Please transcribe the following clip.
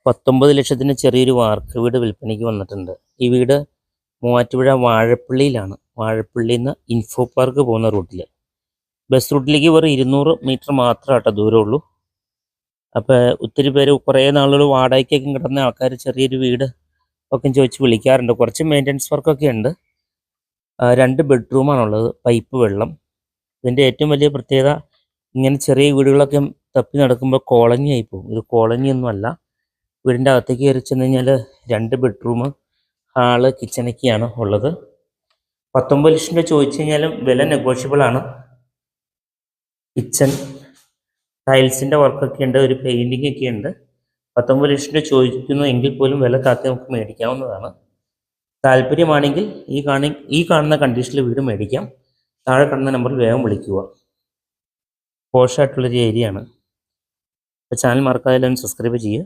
19 ലക്ഷത്തിന് ചെറിയൊരു വാർക്ക വീട് വിൽപ്പനയ്ക്ക് വന്നിട്ടുണ്ട്. ഈ വീട് മൂവാറ്റുപുഴ വാഴപ്പള്ളിയിലാണ്. വാഴപ്പള്ളിയിൽ നിന്ന് ഇൻഫോ പാർക്ക് പോകുന്ന റൂട്ടിൽ, ബസ് റൂട്ടിലേക്ക് വെറും 200 മീറ്റർ മാത്രമേ കേട്ടോ ദൂരമുള്ളൂ. അപ്പോൾ ഒത്തിരി പേര് കുറേ നാളുകൾ വാടകയ്ക്കൊക്കെ കിടന്ന ആൾക്കാർ ചെറിയൊരു വീട് ഒക്കെ ചോദിച്ച് വിളിക്കാറുണ്ട്. കുറച്ച് മെയിൻ്റനൻസ് വർക്കൊക്കെ ഉണ്ട്. 2 ബെഡ്റൂമാണുള്ളത്, പൈപ്പ് വെള്ളം. ഇതിൻ്റെ ഏറ്റവും വലിയ പ്രത്യേകത, ഇങ്ങനെ ചെറിയ വീടുകളൊക്കെ തപ്പി നടക്കുമ്പോൾ കോളനി ആയി പോകും. ഇത് കോളനിയൊന്നും അല്ല. വീടിൻ്റെ അകത്തേക്ക് കയറി ചെന്ന് കഴിഞ്ഞാൽ 2 ബെഡ്റൂം, ഹാള്, കിച്ചണൊക്കെയാണ് ഉള്ളത്. 19 ലക്ഷം രൂപ ചോദിച്ചു കഴിഞ്ഞാലും വില നെഗോഷ്യബിളാണ്. കിച്ചൺ ടൈൽസിൻ്റെ വർക്കൊക്കെ ഉണ്ട്, ഒരു പെയിൻറ്റിങ് ഒക്കെ ഉണ്ട്. 19 ലക്ഷം രൂപ ചോദിക്കുന്നു എങ്കിൽ പോലും വില താത്തി നമുക്ക് മേടിക്കാവുന്നതാണ്. താല്പര്യമാണെങ്കിൽ ഈ കാണുന്ന കണ്ടീഷനിൽ വീട് മേടിക്കാം. താഴെ കാണുന്ന നമ്പറിൽ വേഗം വിളിക്കുക. പോഷായിട്ടുള്ളൊരു ഏരിയ ആണ്. അപ്പോൾ ചാനൽ മറക്കാതെ സബ്സ്ക്രൈബ് ചെയ്യുക.